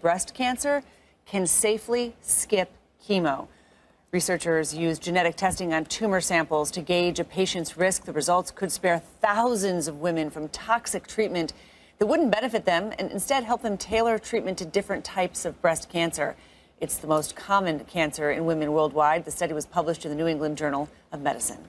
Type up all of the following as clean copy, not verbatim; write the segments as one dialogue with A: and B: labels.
A: breast cancer can safely skip chemo. Researchers used genetic testing on tumor samples to gauge a patient's risk. The results could spare thousands of women from toxic treatment that wouldn't benefit them and instead help them tailor treatment to different types of breast cancer. It's the most common cancer in women worldwide. The study was published in the New England Journal of Medicine.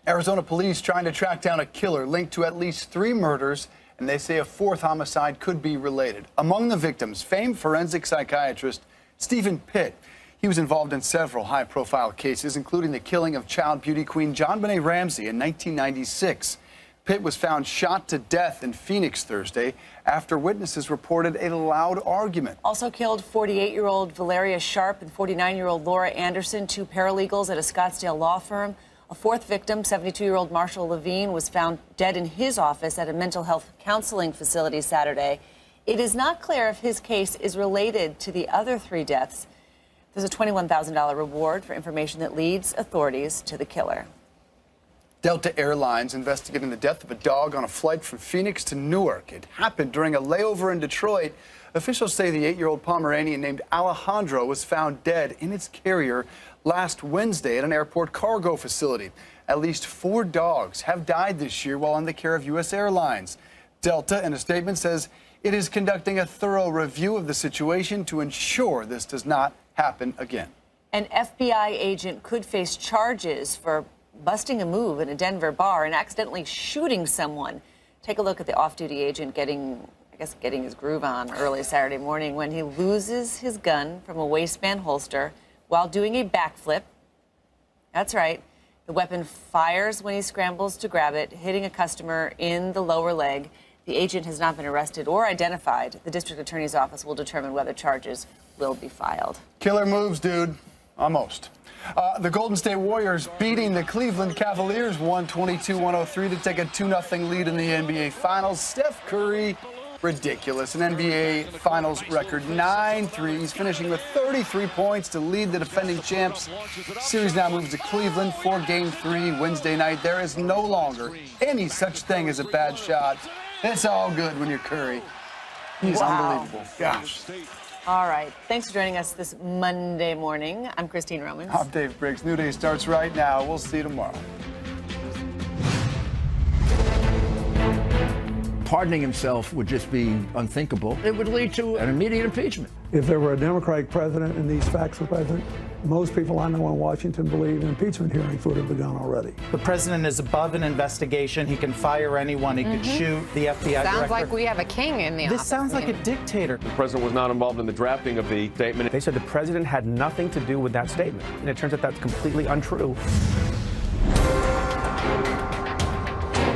B: Arizona police trying to track down a killer linked to at least 3 murders, and they say a 4th homicide could be related. Among the victims, famed forensic psychiatrist Stephen Pitt. He was involved in several high-profile cases, including the killing of child beauty queen JonBenét Ramsey in 1996. Pitt was found shot to death in Phoenix Thursday after witnesses reported a loud argument.
A: Also killed 48-year-old Valeria Sharp and 49-year-old Laura Anderson, 2 paralegals at a Scottsdale law firm. A 4th victim, 72-year-old Marshall Levine, was found dead in his office at a mental health counseling facility Saturday. It is not clear if his case is related to the other 3 deaths. There's a $21,000 reward for information that leads authorities to the killer.
B: Delta Airlines investigating the death of a dog on a flight from Phoenix to Newark. It happened during a layover in Detroit. Officials say the 8-year-old Pomeranian named Alejandro was found dead in its carrier last Wednesday at an airport cargo facility. At least 4 dogs have died this year while in the care of U.S. Airlines. Delta, in a statement, says it is conducting a thorough review of the situation to ensure this does not happen again.
A: An FBI agent could face charges for busting a move in a Denver bar and accidentally shooting someone. Take a look at the off-duty agent getting his groove on early Saturday morning when he loses his gun from a waistband holster while doing a backflip. That's right. The weapon fires when he scrambles to grab it, hitting a customer in the lower leg. The agent has not been arrested or identified. The district attorney's office will determine whether charges will be filed.
B: Killer moves, dude. Almost. The Golden State Warriors beating the Cleveland Cavaliers 122-103 to take a 2-0 lead in the NBA Finals. Steph Curry, ridiculous. An NBA Finals record, 9 threes, finishing with 33 points to lead the defending champs. Series now moves to Cleveland for Game 3 Wednesday night. There is no longer any such thing as a bad shot. It's all good when you're Curry. He's unbelievable. Gosh.
A: All right. Thanks for joining us this Monday morning. I'm Christine Romans.
B: I'm Dave Briggs. New Day starts right now. We'll see you tomorrow.
C: Pardoning himself would just be unthinkable. It would lead to an immediate impeachment.
D: If there were a Democratic president and these facts were present, most people I know in Washington believe impeachment hearings would have begun already.
E: The president is above an investigation. He can fire anyone. He could shoot the FBI director.
F: Sounds like we have a king in the office.
E: This sounds like a dictator.
G: The president was not involved in the drafting of the statement.
H: They said the president had nothing to do with that statement. And it turns out that's completely untrue.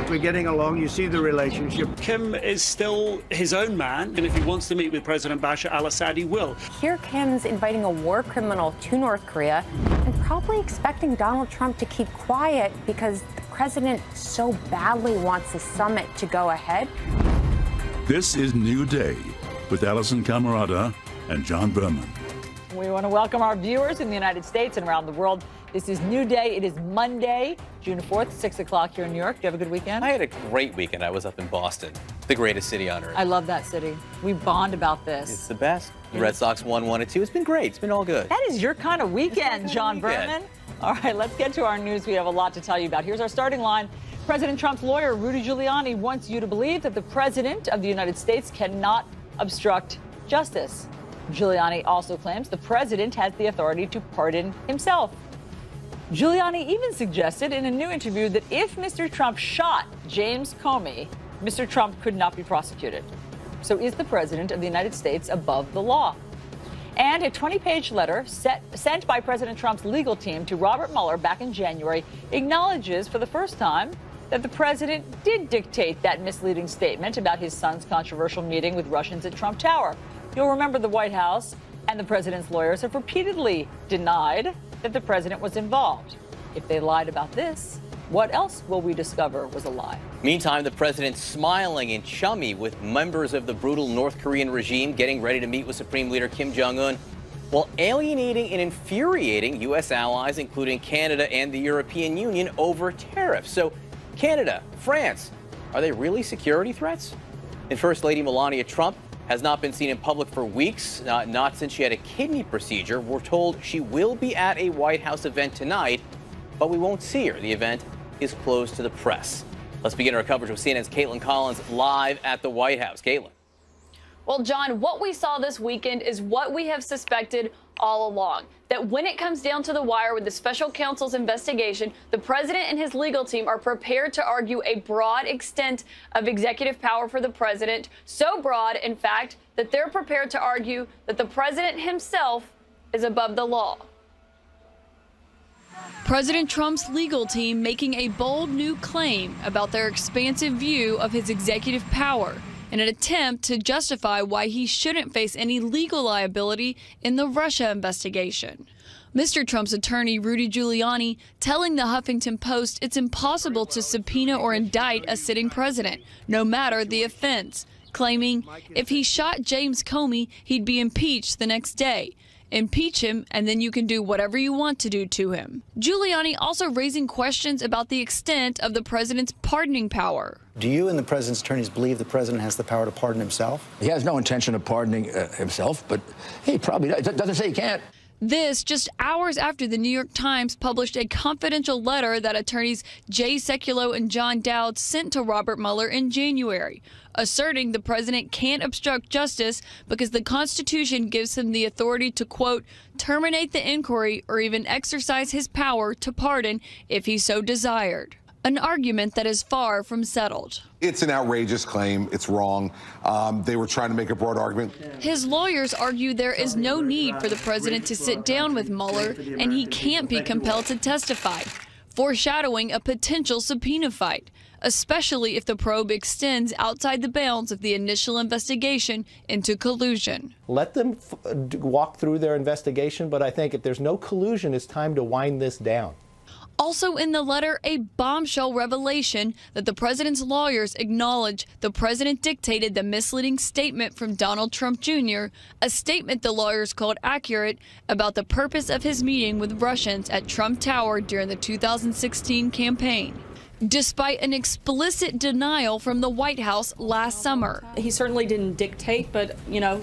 I: We're getting along. You see the relationship.
J: Kim is still his own man, and if he wants to meet with President Bashar al-Assad, he will.
F: Here Kim's inviting a war criminal to North Korea and probably expecting Donald Trump to keep quiet because the president so badly wants the summit to go ahead.
K: This is New Day with Allison Camerata and John Berman.
L: We want to welcome our viewers in the United States and around the world. This is New Day. It is Monday, June 4th, 6 o'clock here in New York. Do you have a good weekend?
M: I had a great weekend. I was up in Boston, the greatest city on earth.
L: I love that city. We bond about this.
M: It's the best. The Red Sox won 1-2. It's been great. It's been all good.
L: That is your kind of weekend, John Berman. All right, let's get to our news. We have a lot to tell you about. Here's our starting line. President Trump's lawyer, Rudy Giuliani, wants you to believe that the president of the United States cannot obstruct justice. Giuliani also claims the president has the authority to pardon himself. Giuliani even suggested in a new interview that if Mr. Trump shot James Comey, Mr. Trump could not be prosecuted. So is the president of the United States above the law? And a 20-page letter sent by President Trump's legal team to Robert Mueller back in January acknowledges for the first time that the president did dictate that misleading statement about his son's controversial meeting with Russians at Trump Tower. You'll remember the White House and the president's lawyers have repeatedly denied that the president was involved. If they lied about this, what else will we discover was a lie?
M: Meantime, the president's smiling and chummy with members of the brutal North Korean regime getting ready to meet with Supreme Leader Kim Jong-un, while alienating and infuriating U.S. allies, including Canada and the European Union, over tariffs. So Canada, France, are they really security threats? And First Lady Melania Trump has not been seen in public for weeks, not since she had a kidney procedure. We're told she will be at a White House event tonight, but we won't see her. The event is closed to the press. Let's begin our coverage with CNN's Caitlin Collins live at the White House. Caitlin.
N: Well, John, what we saw this weekend is what we have suspected all along, that when it comes down to the wire with the special counsel's investigation, the president and his legal team are prepared to argue a broad extent of executive power for the president, so broad, in fact, that they're prepared to argue that the president himself is above the law.
O: President Trump's legal team making a bold new claim about their expansive view of his executive power in an attempt to justify why he shouldn't face any legal liability in the Russia investigation. Mr. Trump's attorney, Rudy Giuliani, telling the Huffington Post it's impossible to subpoena or indict a sitting president, no matter the offense, claiming if he shot James Comey, he'd be impeached the next day. Impeach him, and then you can do whatever you want to do to him. Giuliani also raising questions about the extent of the president's pardoning power.
P: Do you and the president's attorneys believe the president has the power to pardon himself?
C: He has no intention of pardoning himself, but he probably does. Doesn't say he can't.
O: This just hours after the New York Times published a confidential letter that attorneys Jay Sekulow and John Dowd sent to Robert Mueller in January, asserting the president can't obstruct justice because the Constitution gives him the authority to, quote, terminate the inquiry or even exercise his power to pardon if he so desired. An argument that is far from settled.
Q: It's an outrageous claim. It's wrong. They were trying to make a broad argument.
O: His lawyers argue there is no need for the president to sit down with Mueller and he can't be compelled to testify, foreshadowing a potential subpoena fight, especially if the probe extends outside the bounds of the initial investigation into collusion.
H: Let them walk through their investigation, but I think if there's no collusion, it's time to wind this down.
O: Also in the letter, a bombshell revelation that the president's lawyers acknowledge the president dictated the misleading statement from Donald Trump Jr., a statement the lawyers called accurate about the purpose of his meeting with Russians at Trump Tower during the 2016 campaign, despite an explicit denial from the White House last summer.
L: He certainly didn't dictate, but, you know,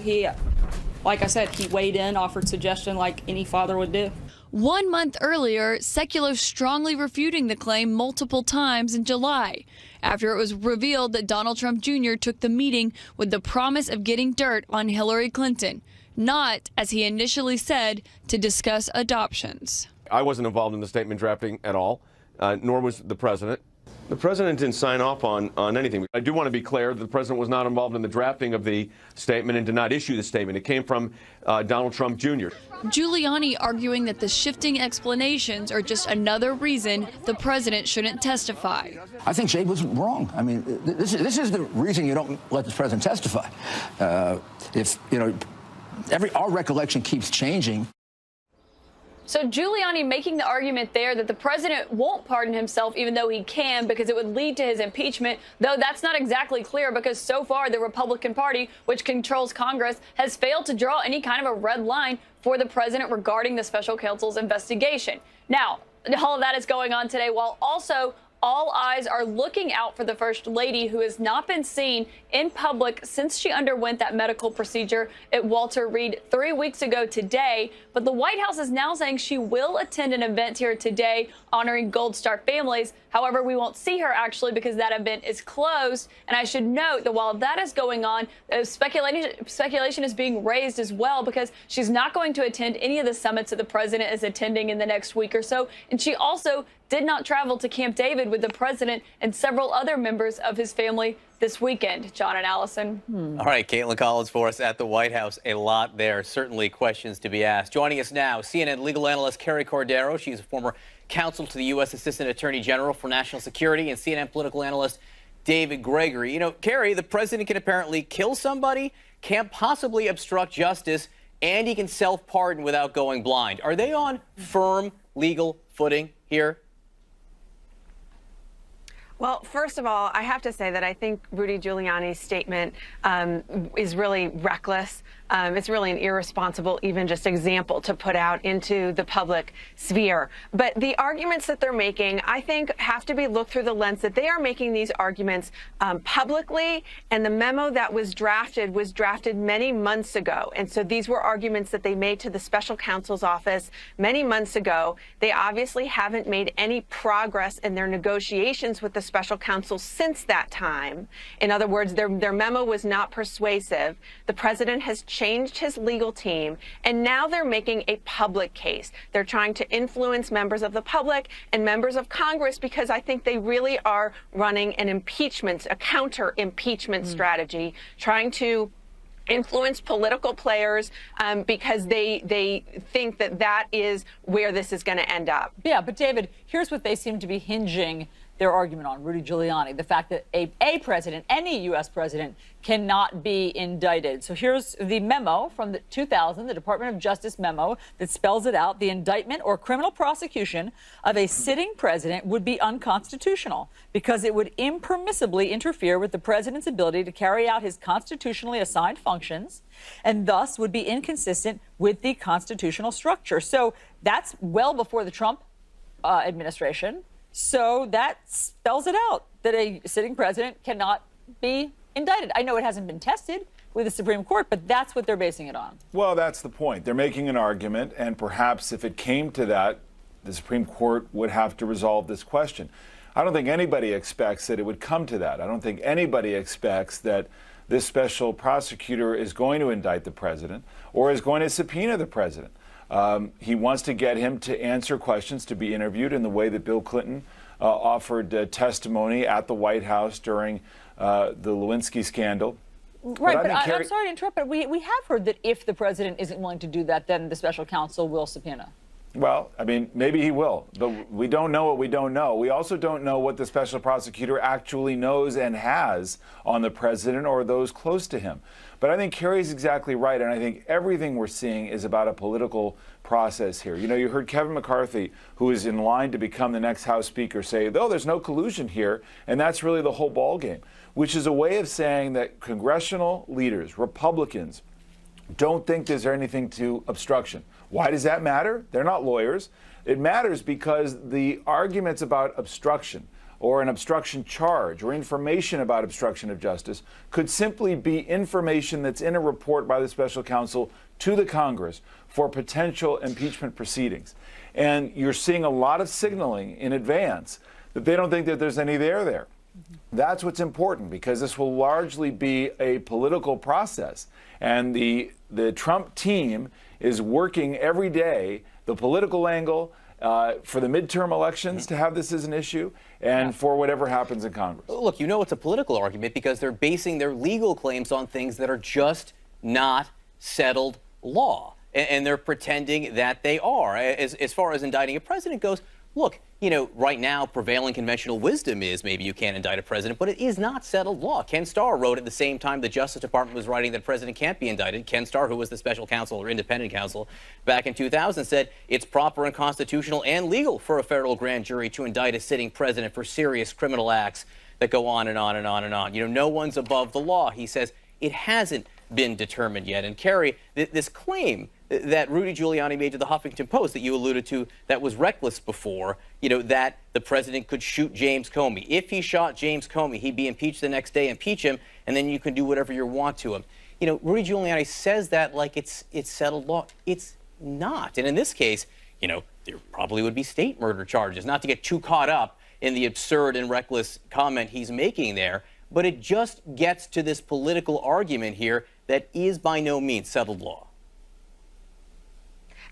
L: like I said, he weighed in, offered suggestion like any father would do.
O: 1 month earlier, Sekulow strongly refuting the claim multiple times in July, after it was revealed that Donald Trump Jr. took the meeting with the promise of getting dirt on Hillary Clinton, not, as he initially said, to discuss adoptions.
G: I wasn't involved in the statement drafting at all, nor was the president. The president didn't sign off on anything. I do want to be clear that the president was not involved in the drafting of the statement and did not issue the statement. It came from Donald Trump Jr.
O: Giuliani arguing that the shifting explanations are just another reason the president shouldn't testify.
C: I think Jay was wrong. I mean, this is the reason you don't let the president testify. If, you know, our recollection keeps changing.
N: So Giuliani making the argument there that the president won't pardon himself even though he can because it would lead to his impeachment, though that's not exactly clear because so far the Republican Party, which controls Congress, has failed to draw any kind of a red line for the president regarding the special counsel's investigation. Now, all of that is going on today while also all eyes are looking out for the First Lady, who has not been seen in public since she underwent that medical procedure at Walter Reed 3 weeks ago today. But the White House is now saying she will attend an event here today honoring Gold Star families. However, we won't see her actually because that event is closed. And I should note that while that is going on, speculation is being raised as well because she's not going to attend any of the summits that the president is attending in the next week or so. And she also did not travel to Camp David with the president and several other members of his family this weekend. John and Allison.
M: All right, Caitlin Collins for us at the White House. A lot there. Certainly questions to be asked. Joining us now, CNN legal analyst Carrie Cordero. She's a former counsel to the U.S. Assistant Attorney General for National Security, and CNN political analyst David Gregory. You know, Carrie, the president can apparently kill somebody, can't possibly obstruct justice, and he can self-pardon without going blind. Are they on firm legal footing here?
R: Well, first of all, I have to say that I think Rudy Giuliani's statement is really reckless. It's really an irresponsible, even just example to put out into the public sphere. But the arguments that they're making, I think, have to be looked through the lens that they are making these arguments publicly, and the memo that was drafted many months ago. And so these were arguments that they made to the special counsel's office many months ago. They obviously haven't made any progress in their negotiations with the special counsel since that time. In other words, their memo was not persuasive. The president has changed his legal team, and now they're making a public case. They're trying to influence members of the public and members of Congress because I think they really are running an impeachment, a counter-impeachment strategy, trying to influence political players because they think that is where this is going to end up.
L: Yeah, but David, here's what they seem to be hinging their argument on, Rudy Giuliani, the fact that a president, any U.S. president, cannot be indicted. So here's the memo from the 2000, the Department of Justice memo that spells it out. The indictment or criminal prosecution of a sitting president would be unconstitutional because it would impermissibly interfere with the president's ability to carry out his constitutionally assigned functions and thus would be inconsistent with the constitutional structure. So that's well before the Trump administration. So that spells it out, that a sitting president cannot be indicted. I know it hasn't been tested with the Supreme Court, but that's what they're basing it on.
S: Well, that's the point. They're making an argument, and perhaps if it came to that, the Supreme Court would have to resolve this question. I don't think anybody expects that it would come to that. I don't think anybody expects that this special prosecutor is going to indict the president or is going to subpoena the president. He wants to get him to answer questions, to be interviewed in the way that Bill Clinton offered testimony at the White House during the Lewinsky scandal.
L: Right, but I'm sorry to interrupt, but we have heard that if the president isn't willing to do that, then the special counsel will subpoena.
S: Well, I mean, maybe he will, but we don't know what we don't know. We also don't know what the special prosecutor actually knows and has on the president or those close to him. But I think Kerry's exactly right, and I think everything we're seeing is about a political process here. You know, you heard Kevin McCarthy, who is in line to become the next House Speaker, say, oh, there's no collusion here, and that's really the whole ballgame, which is a way of saying that congressional leaders, Republicans, don't think there's anything to obstruction. Why does that matter? They're not lawyers. It matters because the arguments about obstruction or an obstruction charge or information about obstruction of justice could simply be information that's in a report by the special counsel to the Congress for potential impeachment proceedings. And you're seeing a lot of signaling in advance that they don't think that there's any there. That's what's important, because this will largely be a political process. And the Trump team is working every day, the political angle, for the midterm elections to have this as an issue, and for whatever happens in Congress.
M: Look, you know it's a political argument because they're basing their legal claims on things that are just not settled law. And they're pretending that they are. As far as indicting a president goes, look, you know, right now, prevailing conventional wisdom is maybe you can't indict a president, but it is not settled law. Ken Starr wrote at the same time the Justice Department was writing that a president can't be indicted. Ken Starr, who was the special counsel or independent counsel back in 2000, said it's proper and constitutional and legal for a federal grand jury to indict a sitting president for serious criminal acts that go on and on and on and on. You know, no one's above the law. He says it hasn't been determined yet. And Kerry, this claim that Rudy Giuliani made to the Huffington Post that you alluded to that was reckless before, you know, that the president could shoot James Comey. If he shot James Comey, he'd be impeached the next day, impeach him, and then you can do whatever you want to him. You know, Rudy Giuliani says that like it's settled law. It's not. And in this case, you know, there probably would be state murder charges, not to get too caught up in the absurd and reckless comment he's making there, but it just gets to this political argument here that is by no means settled law.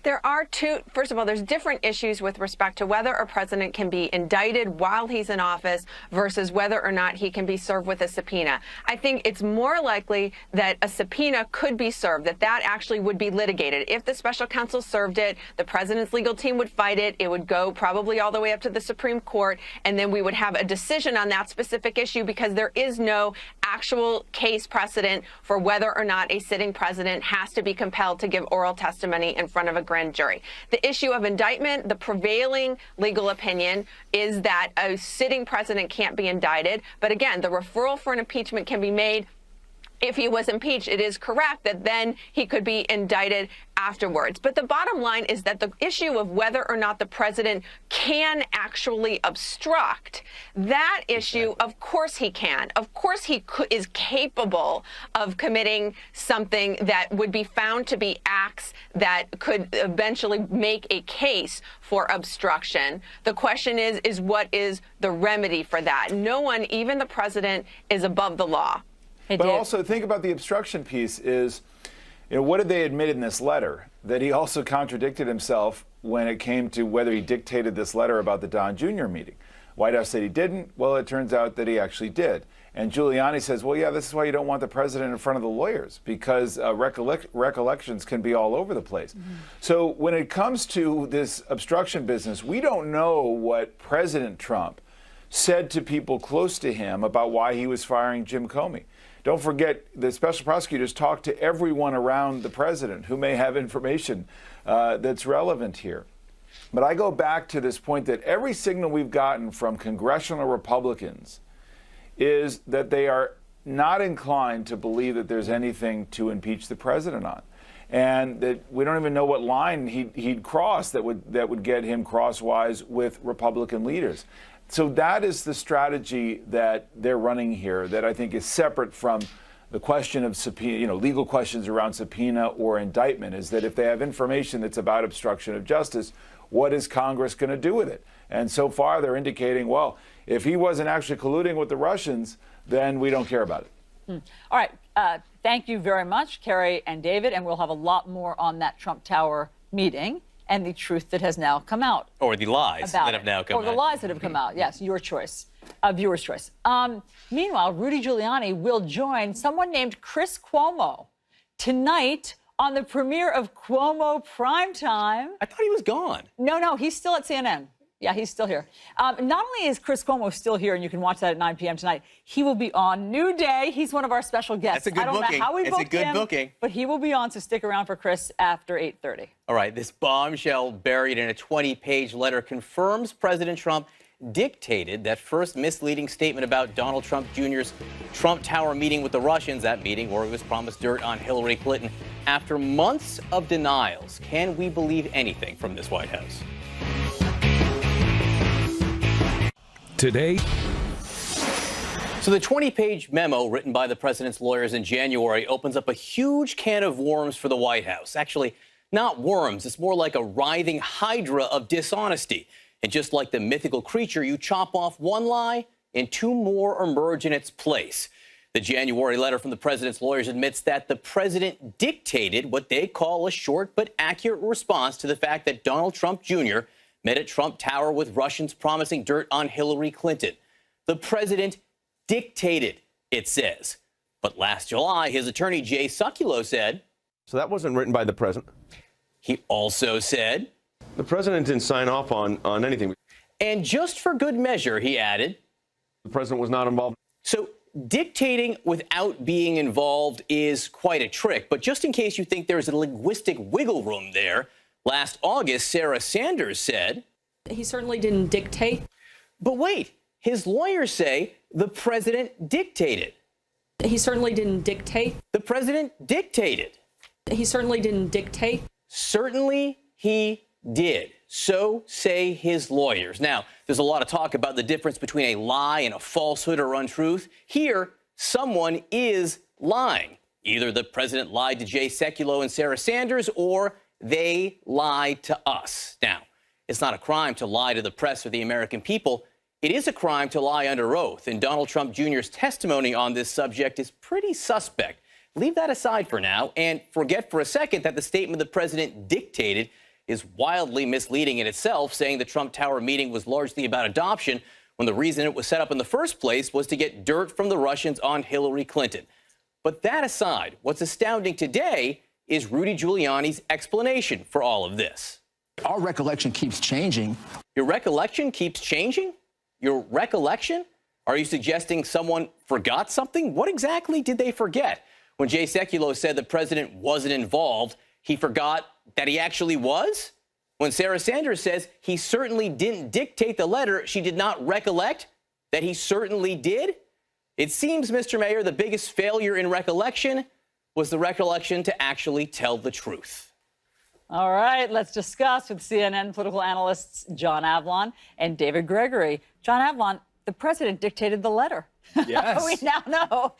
R: There are first of all, there's different issues with respect to whether a president can be indicted while he's in office versus whether or not he can be served with a subpoena. I think it's more likely that a subpoena could be served, that actually would be litigated. If the special counsel served it, the president's legal team would fight it. It would go probably all the way up to the Supreme Court, and then we would have a decision on that specific issue because there is no actual case precedent for whether or not a sitting president has to be compelled to give oral testimony in front of a grand jury. The issue of indictment, the prevailing legal opinion is that a sitting president can't be indicted. But again, the referral for an impeachment can be made. If he was impeached, it is correct that then he could be indicted afterwards. But the bottom line is that the issue of whether or not the president can actually obstruct, that issue, of course he can. Of course he is capable of committing something that would be found to be acts that could eventually make a case for obstruction. The question is what is the remedy for that? No one, even the president, is above the law.
S: But also think about the obstruction piece is, what did they admit in this letter? That he also contradicted himself when it came to whether he dictated this letter about the Don Jr. meeting. White House said he didn't. Well, it turns out that he actually did. And Giuliani says, well, yeah, this is why you don't want the president in front of the lawyers, because recollections can be all over the place. Mm-hmm. So when it comes to this obstruction business, we don't know what President Trump said to people close to him about why he was firing Jim Comey. Don't forget, the special prosecutors talk to everyone around the president who may have information that's relevant here. But I go back to this point that every signal we've gotten from congressional Republicans is that they are not inclined to believe that there's anything to impeach the president on. And that we don't even know what line he'd cross that would get him crosswise with Republican leaders. So that is the strategy that they're running here that I think is separate from the question of subpoena, legal questions around subpoena or indictment, is that if they have information that's about obstruction of justice, what is Congress going to do with it? And so far they're indicating, well, if he wasn't actually colluding with the Russians, then we don't care about it.
L: All right. Thank you very much, Carrie and David. And we'll have a lot more on that Trump Tower meeting and the truth that has now come out.
M: Or the lies that have now come out.
L: Or the lies that have come out. Yes, your choice. Viewer's choice. Meanwhile, Rudy Giuliani will join someone named Chris Cuomo tonight on the premiere of Cuomo Primetime.
M: I thought he was gone.
L: No, he's still at CNN. Yeah, he's still here. Not only is Chris Cuomo still here, and you can watch that at 9 p.m. tonight, he will be on New Day. He's one of our special guests.
M: That's a good booking.
L: I don't know how we booked him.
M: It's a good booking.
L: But he will be on, so stick around for Chris after 8:30.
M: All right, this bombshell buried in a 20-page letter confirms President Trump dictated that first misleading statement about Donald Trump Jr.'s Trump Tower meeting with the Russians, that meeting where he was promised dirt on Hillary Clinton. After months of denials, can we believe anything from this White House?
K: Today.
M: So the 20-page memo written by the president's lawyers in January opens up a huge can of worms for the White House. Actually, not worms. It's more like a writhing hydra of dishonesty. And just like the mythical creature, you chop off one lie and two more emerge in its place. The January letter from the president's lawyers admits that the president dictated what they call a short but accurate response to the fact that Donald Trump Jr. met at Trump Tower with Russians promising dirt on Hillary Clinton. The president dictated, it says. But last July, his attorney Jay Sekulow said...
G: So that wasn't written by the president?
M: He also said...
G: The president didn't sign off on anything.
M: And just for good measure, he added...
G: The president was not involved.
M: So dictating without being involved is quite a trick. But just in case you think there's a linguistic wiggle room there, last August, Sarah Sanders said...
T: He certainly didn't dictate.
M: But wait, his lawyers say the president dictated.
T: He certainly didn't dictate.
M: The president dictated.
T: He certainly didn't dictate.
M: Certainly he did. So say his lawyers. Now, there's a lot of talk about the difference between a lie and a falsehood or untruth. Here, someone is lying. Either the president lied to Jay Sekulow and Sarah Sanders, or they lied to us. Now, it's not a crime to lie to the press or the American people. It is a crime to lie under oath, and Donald Trump Jr.'s testimony on this subject is pretty suspect. Leave that aside for now, and forget for a second that the statement the president dictated is wildly misleading in itself, saying the Trump Tower meeting was largely about adoption, when the reason it was set up in the first place was to get dirt from the Russians on Hillary Clinton. But that aside, what's astounding today is Rudy Giuliani's explanation for all of this.
C: Our recollection keeps changing.
M: Your recollection keeps changing? Your recollection? Are you suggesting someone forgot something? What exactly did they forget? When Jay Sekulow said the president wasn't involved, he forgot that he actually was? When Sarah Sanders says he certainly didn't dictate the letter, she did not recollect that he certainly did? It seems, Mr. Mayor, the biggest failure in recollection was the recollection to actually tell the truth.
L: All right, let's discuss with CNN political analysts John Avlon and David Gregory. John Avlon, the president dictated the letter.
U: Yes.
L: We now know,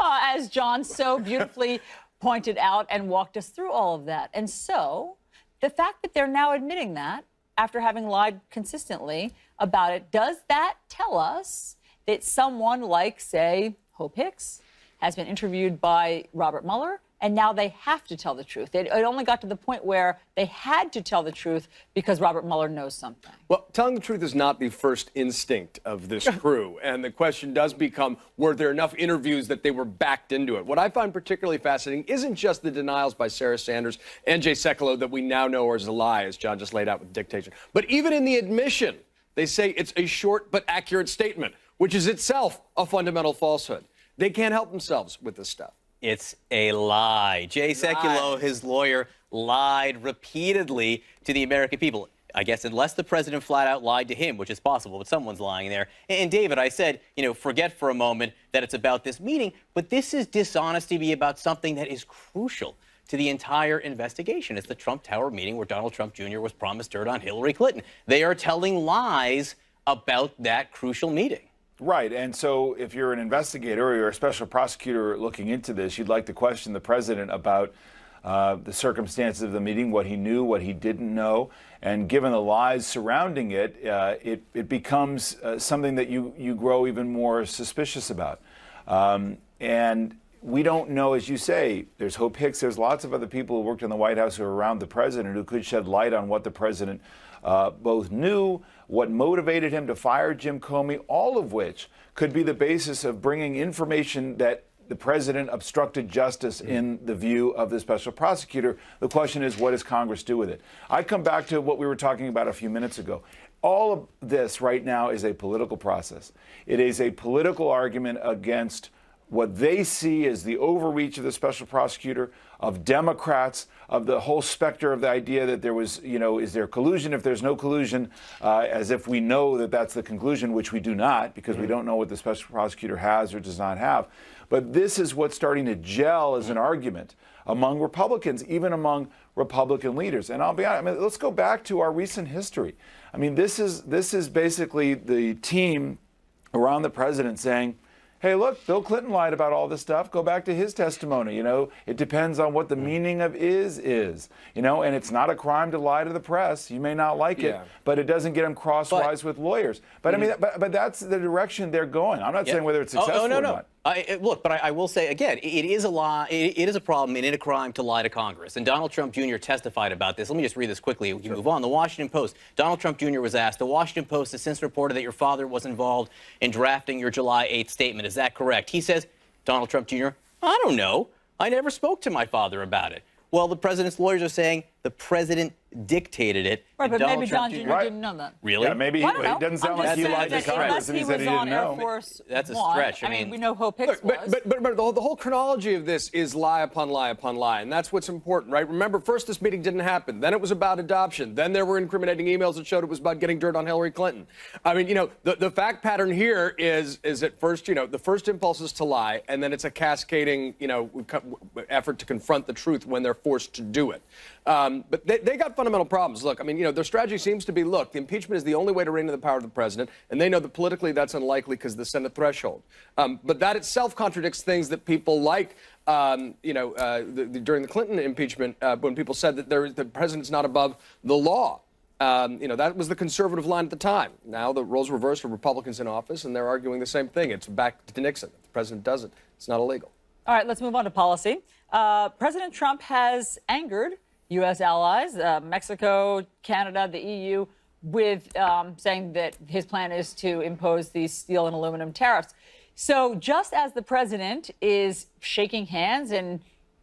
L: as John so beautifully pointed out and walked us through all of that. And so the fact that they're now admitting that after having lied consistently about it, does that tell us that someone like, say, Hope Hicks has been interviewed by Robert Mueller, and now they have to tell the truth? It only got to the point where they had to tell the truth because Robert Mueller knows something.
U: Well, telling the truth is not the first instinct of this crew. And the question does become, were there enough interviews that they were backed into it? What I find particularly fascinating isn't just the denials by Sarah Sanders and Jay Sekulow that we now know are a lie, as John just laid out with dictation. But even in the admission, they say it's a short but accurate statement, which is itself a fundamental falsehood. They can't help themselves with this stuff.
M: It's a lie. Jay Sekulow, his lawyer, lied repeatedly to the American people. I guess unless the president flat out lied to him, which is possible, but someone's lying there. And David, I said, forget for a moment that it's about this meeting, but this is dishonesty be about something that is crucial to the entire investigation. It's the Trump Tower meeting where Donald Trump Jr. was promised dirt on Hillary Clinton. They are telling lies about that crucial meeting.
S: Right. And so if you're an investigator or you're a special prosecutor looking into this, you'd like to question the president about the circumstances of the meeting, what he knew, what he didn't know. And given the lies surrounding it, it becomes something that you grow even more suspicious about. And we don't know, as you say, there's Hope Hicks, there's lots of other people who worked in the White House who are around the president who could shed light on what the president both knew, what motivated him to fire Jim Comey, all of which could be the basis of bringing information that the president obstructed justice in the view of the special prosecutor. The question is, what does Congress do with it? I come back to what we were talking about a few minutes ago. All of this right now is a political process. It is a political argument against what they see as the overreach of the special prosecutor, of Democrats, of the whole specter of the idea that there was, is there collusion if there's no collusion, as if we know that that's the conclusion, which we do not, because we don't know what the special prosecutor has or does not have. But this is what's starting to gel as an argument among Republicans, even among Republican leaders. And I'll be honest, let's go back to our recent history. This is basically the team around the president saying, hey, look, Bill Clinton lied about all this stuff. Go back to his testimony. It depends on what the meaning of is. And it's not a crime to lie to the press. You may not like it, but it doesn't get them crosswise with lawyers. But but that's the direction they're going. I'm not saying whether it's successful or not.
M: I will say again, it is a lie. It is a problem and it is a crime to lie to Congress. And Donald Trump Jr. testified about this. Let me just read this quickly. We can move on. The Washington Post. Donald Trump Jr. was asked, the Washington Post has since reported that your father was involved in drafting your July 8th statement. Is that correct? He says, Donald Trump Jr., I don't know. I never spoke to my father about it. Well, the president's lawyers are saying the president dictated it.
L: Right, but
M: Donald
L: maybe
M: Trump
L: John Jr.
M: Jr.
L: didn't know that.
M: Really?
S: Yeah, maybe it doesn't sound like he lied to Congress and he said he didn't know.
M: That's a stretch.
L: I mean, we know Hope Hicks was.
U: But the whole chronology of this is lie upon lie upon lie, and that's what's important, right? Remember, first this meeting didn't happen. Then it was about adoption. Then there were incriminating emails that showed it was about getting dirt on Hillary Clinton. The fact pattern here is at first, the first impulse is to lie, and then it's a cascading, effort to confront the truth when they're forced to do it. But they got fundamental problems. Look, their strategy seems to be, look, the impeachment is the only way to rein in the power of the president, and they know that politically that's unlikely because of the Senate threshold. But that itself contradicts things that people like, during the Clinton impeachment, when people said that the president's not above the law. That was the conservative line at the time. Now the roles reversed with Republicans in office, and they're arguing the same thing. It's back to Nixon. If the president does it, it's not illegal.
L: All right, let's move on to policy. President Trump has angered U.S. allies, Mexico, Canada, the EU, with saying that his plan is to impose these steel and aluminum tariffs. So just as the president is shaking hands and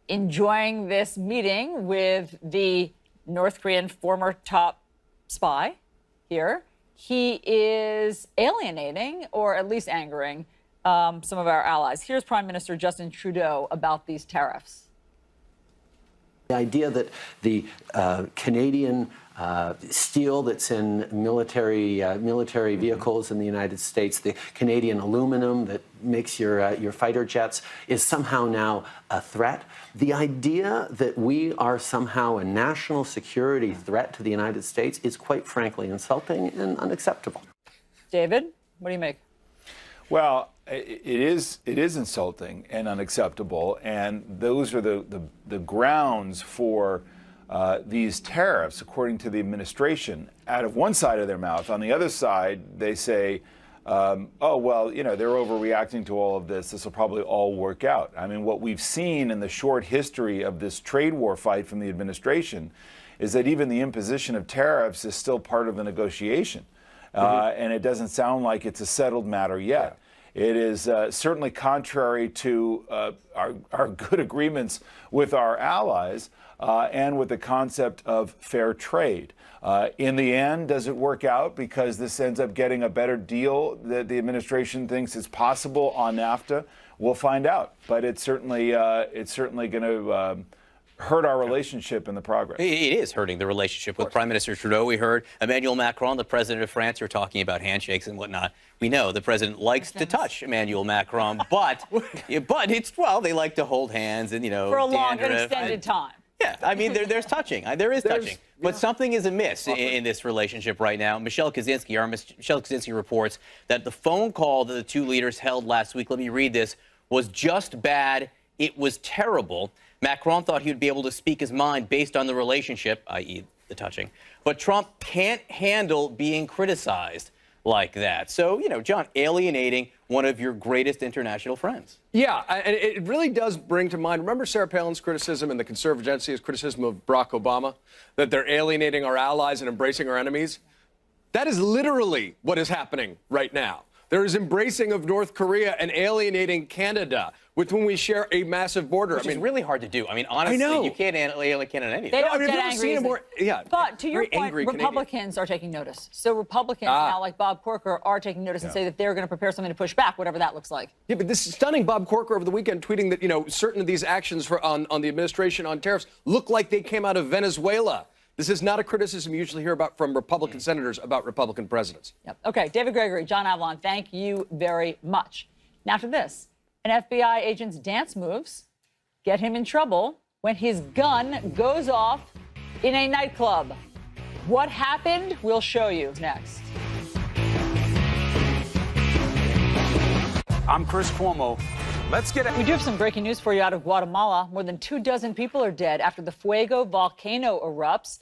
L: enjoying this meeting with the North Korean former top spy here, he is alienating or at least angering some of our allies. Here's Prime Minister Justin Trudeau about these tariffs.
A: The idea that the Canadian steel that's in military vehicles in the United States, the Canadian aluminum that makes your fighter jets, is somehow now a threat. The idea that we are somehow a national security threat to the United States is quite frankly insulting and unacceptable.
L: David, what do you make?
S: Well, it is insulting and unacceptable, and those are the grounds for these tariffs, according to the administration, out of one side of their mouth. On the other side, they say, oh, well, you know, they're overreacting to all of this. This will probably all work out. I mean, what we've seen in the short history of this trade war fight from the administration is that even the imposition of tariffs is still part of the negotiation. And it doesn't sound like it's a settled matter yet. It is certainly contrary to our good agreements with our allies and with the concept of fair trade. In the end, does it work out because this ends up getting a better deal that the administration thinks is possible on NAFTA? We'll find out. But it's certainly going to hurt our relationship in the progress.
M: It is hurting the relationship with Prime Minister Trudeau. We heard Emmanuel Macron, the president of France, were talking about handshakes and whatnot. We know the president likes to touch Emmanuel Macron, but they like to hold hands and, you know,
L: For a long and extended time.
M: Yeah, I mean, there's touching. There is touching. But something is amiss in this relationship right now. Michelle Kaczynski reports that the phone call that the two leaders held last week, let me read this, was just bad. It was terrible. Macron thought he would be able to speak his mind based on the relationship, i.e. the touching. But Trump can't handle being criticized like that. So, you know, John, alienating one of your greatest international friends.
U: Yeah, and it really does bring to mind, remember Sarah Palin's criticism and the conservative agency's criticism of Barack Obama, that they're alienating our allies and embracing our enemies? That is literally what is happening right now. There is embracing of North Korea and alienating Canada, with whom we share a massive border.
M: Which is really hard to do. I mean, honestly, you can't alienate Canada anything.
L: They don't get angry. But to your point, Republicans
U: Canadian.
L: are taking notice. So Republicans now, like Bob Corker, are taking notice and say that they're going to prepare something to push back, whatever that looks like.
U: Yeah, but this is stunning. Bob Corker over the weekend tweeting that, you know, certain of these actions on the administration on tariffs look like they came out of Venezuela. This is not a criticism you usually hear about from Republican senators about Republican presidents.
L: Yep. Okay, David Gregory, John Avlon, thank you very much. Now to this. An FBI agent's dance moves get him in trouble when his gun goes off in a nightclub. What happened? We'll show you next.
V: I'm Chris Cuomo. Let's get it.
L: We do have some breaking news for you out of Guatemala. More than 24 people are dead after the Fuego volcano erupts.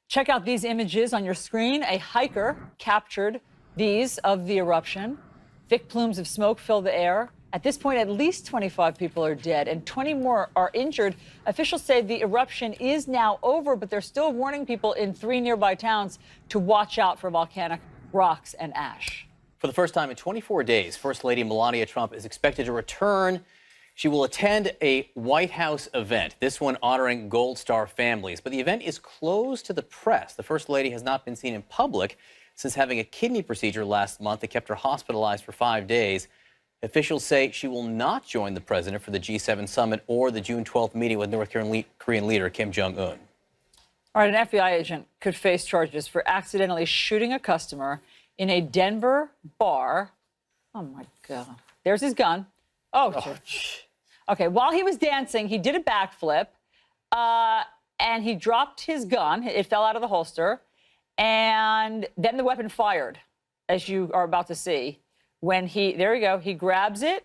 L: Check out these images on your screen. A hiker captured these of the eruption. Thick plumes of smoke fill the air. At this point, at least 25 people are dead and 20 more are injured. Officials say the eruption is now over, but they're still warning people in 3 nearby towns to watch out for volcanic rocks and ash.
M: For the first time in 24 days, First Lady Melania Trump is expected to return. She will attend a White House event, this one honoring Gold Star families. But the event is closed to the press. The First Lady has not been seen in public since having a kidney procedure last month that kept her hospitalized for 5 days. Officials say she will not join the president for the G7 summit or the June 12th meeting with North Korean leader Kim Jong-un.
L: All right, an FBI agent could face charges for accidentally shooting a customer in a Denver bar. Oh, my God. There's his gun. Okay, while he was dancing, he did a backflip, and he dropped his gun. It fell out of the holster, and then the weapon fired, as you are about to see. When there you go, he grabs it,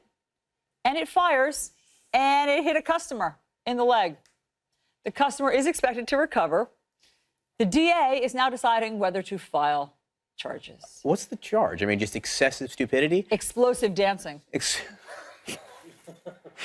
L: and it fires, and it hit a customer in the leg. The customer is expected to recover. The DA is now deciding whether to file charges.
M: What's the charge? I mean, just excessive stupidity?
L: Explosive dancing.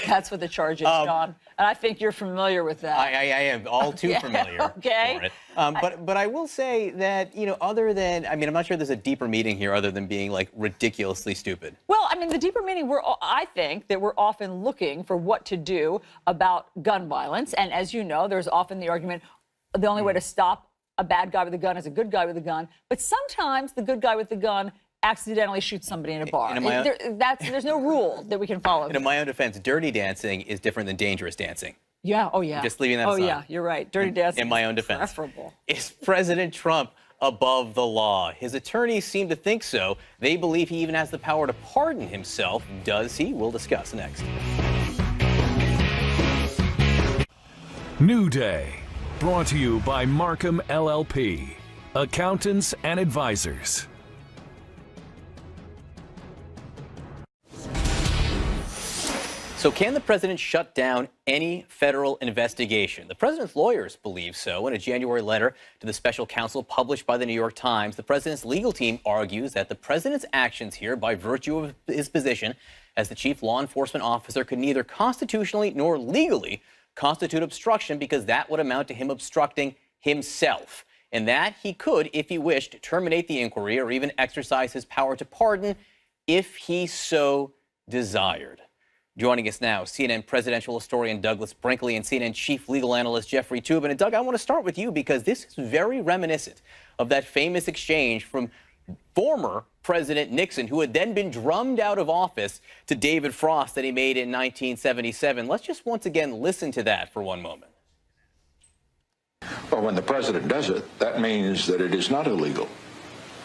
L: That's what the charge is, John. And I think you're familiar with that.
M: I am all too familiar for it. But I will say that, you know, other than, I mean, I'm not sure there's a deeper meaning here other than being, like, ridiculously stupid.
L: Well, I mean, the deeper meaning, I think that we're often looking for what to do about gun violence. And as you know, there's often the argument, the only way to stop a bad guy with a gun is a good guy with a gun, but sometimes the good guy with the gun accidentally shoots somebody in a bar. There's no rule that we can follow.
M: And in my own defense, dirty dancing is different than dangerous dancing.
L: Yeah, oh yeah.
M: Just leaving that aside.
L: Oh yeah, you're right. Dirty dancing.
M: In my own defense.
L: Preferable.
M: Is President Trump above the law? His attorneys seem to think so. They believe he even has the power to pardon himself. Does he? We'll discuss next.
B: New Day, brought to you by Markham LLP, accountants and advisors.
M: So can the president shut down any federal investigation? The president's lawyers believe so. In a January letter to the special counsel published by the New York Times, the president's legal team argues that the president's actions here, by virtue of his position as the chief law enforcement officer, could neither constitutionally nor legally constitute obstruction, because that would amount to him obstructing himself. And that he could, if he wished, terminate the inquiry or even exercise his power to pardon if he so desired. Joining us now, CNN presidential historian Douglas Brinkley and CNN chief legal analyst Jeffrey Toobin. And Doug, I want to start with you because this is very reminiscent of that famous exchange from former President Nixon, who had then been drummed out of office, to David Frost that he made in 1977. Let's just once again listen to that for one moment.
D: Well, when the president does it, that means that it is not illegal.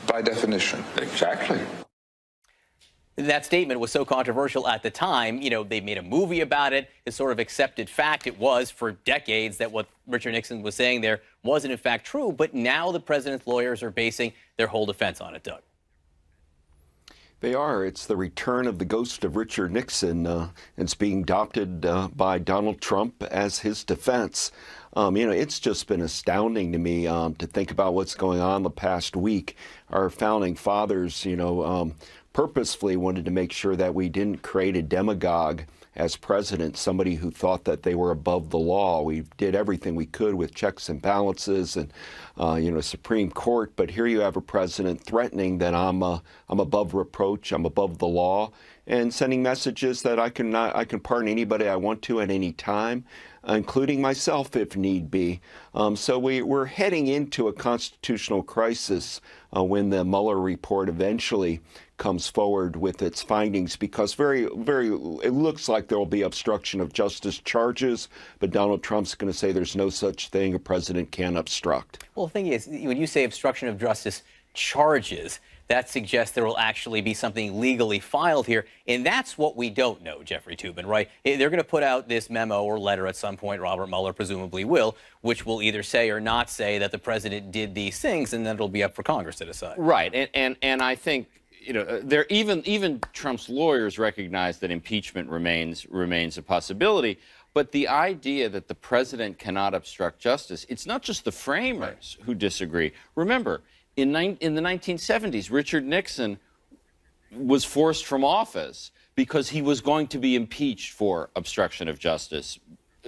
D: By definition. Exactly.
M: That statement was so controversial at the time. You know, they made a movie about it. It's sort of accepted fact. It was for decades that what Richard Nixon was saying there wasn't in fact true. But now the president's lawyers are basing their whole defense on it, Doug.
W: They are. It's the return of the ghost of Richard Nixon. It's being adopted by Donald Trump as his defense. You know, it's just been astounding to me to think about what's going on the past week. Our founding fathers, you know, purposefully wanted to make sure that we didn't create a demagogue as president, somebody who thought that they were above the law. We did everything we could with checks and balances and, you know, Supreme Court. But here you have a president threatening that I'm above reproach, I'm above the law, and sending messages that I can pardon anybody I want to at any time, including myself if need be. So we're heading into a constitutional crisis when the Mueller report eventually comes forward with its findings, because it looks like there will be obstruction of justice charges, but Donald Trump's going to say there's no such thing. A president can't obstruct.
M: Well, the thing is, when you say obstruction of justice charges, that suggests there will actually be something legally filed here. And that's what we don't know, Jeffrey Toobin, right? They're going to put out this memo or letter at some point, Robert Mueller presumably will, which will either say or not say that the president did these things, and then it'll be up for Congress to decide.
X: Right. And I think, you know, even Trump's lawyers recognize that impeachment remains a possibility. But the idea that the president cannot obstruct justice, it's not just the framers who disagree. Remember, in the 1970s, Richard Nixon was forced from office because he was going to be impeached for obstruction of justice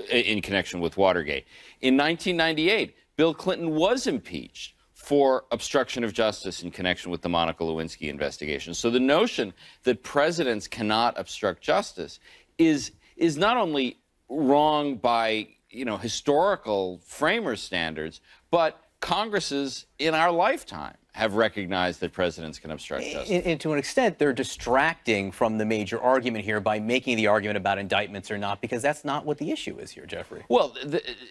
X: in connection with Watergate. In 1998, Bill Clinton was impeached for obstruction of justice in connection with the Monica Lewinsky investigation. So the notion that presidents cannot obstruct justice is not only wrong by, you know, historical framers' standards, but Congresses in our lifetime have recognized that presidents can obstruct justice.
M: And to an extent, they're distracting from the major argument here by making the argument about indictments or not, because that's not what the issue is here, Jeffrey.
X: Well,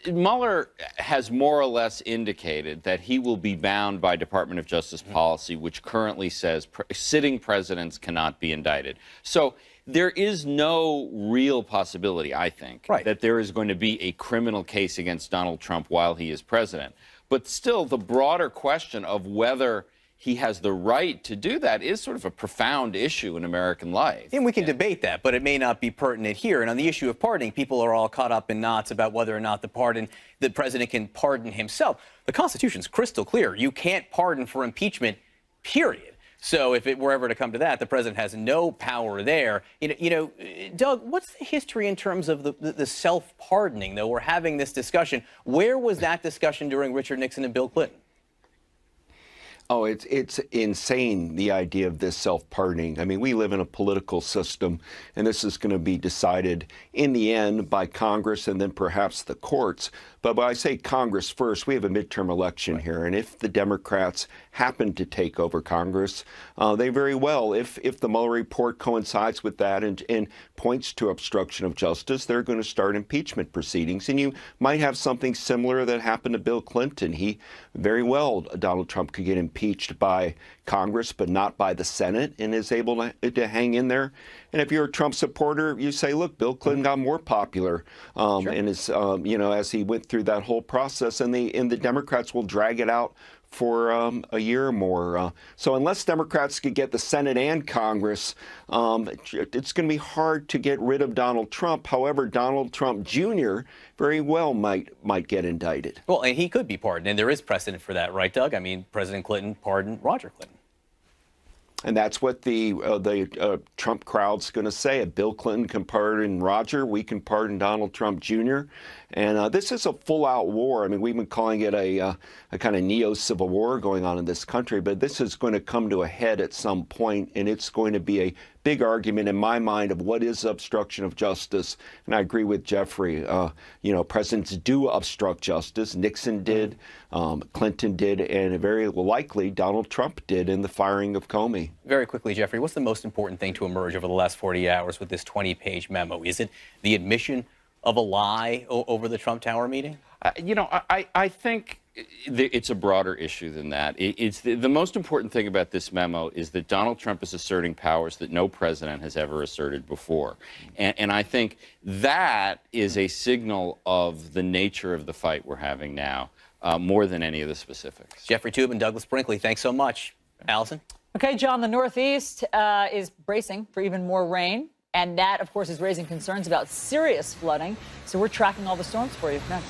X: Mueller has more or less indicated that he will be bound by Department of Justice policy, which currently says sitting presidents cannot be indicted. So there is no real possibility, I think, that there is going to be a criminal case against Donald Trump while he is president. But still, the broader question of whether he has the right to do that is sort of a profound issue in American life.
M: And we can debate that, but it may not be pertinent here. And on the issue of pardoning, people are all caught up in knots about whether or not the president can pardon himself. The Constitution's crystal clear. You can't pardon for impeachment, period. So if it were ever to come to that, the president has no power there. You know, Doug, what's the history in terms of the self-pardoning, though? We're having this discussion. Where was that discussion during Richard Nixon and Bill Clinton?
W: Oh, it's insane, the idea of this self-pardoning. I mean, we live in a political system, and this is going to be decided in the end by Congress and then perhaps the courts. But when I say Congress first, we have a midterm election here, and if the Democrats happen to take over Congress, they very well, if the Mueller report coincides with that and points to obstruction of justice, they're going to start impeachment proceedings. And you might have something similar that happened to Bill Clinton. Donald Trump could get impeached by Congress, but not by the Senate, and is able to hang in there. And if you're a Trump supporter, you say, look, Bill Clinton got more popular, and is, as he went through that whole process, and the Democrats will drag it out for a year or more. So unless Democrats could get the Senate and Congress, it's going to be hard to get rid of Donald Trump. However, Donald Trump Jr. very well might get indicted.
M: Well, and he could be pardoned, and there is precedent for that, right, Doug? I mean, President Clinton pardoned Roger Clinton.
W: And that's what the Trump crowd's going to say. If Bill Clinton can pardon Roger, we can pardon Donald Trump Jr. And this is a full-out war. I mean, we've been calling it a kind of neo-civil war going on in this country, but this is going to come to a head at some point, and it's going to be a big argument in my mind of what is obstruction of justice. And I agree with Jeffrey. Presidents do obstruct justice. Nixon did, Clinton did, and very likely Donald Trump did in the firing of Comey.
M: Very quickly, Jeffrey, what's the most important thing to emerge over the last 40 hours with this 20-page memo? Is it the admission of a lie over the Trump Tower meeting?
X: I think it's a broader issue than that. It's the most important thing about this memo is that Donald Trump is asserting powers that no president has ever asserted before. And I think that is a signal of the nature of the fight we're having now, more than any of the specifics.
M: Jeffrey Toobin, Douglas Brinkley, thanks so much. Allison?
L: Okay, John, the Northeast is bracing for even more rain. And that, of course, is raising concerns about serious flooding. So we're tracking all the storms for you next.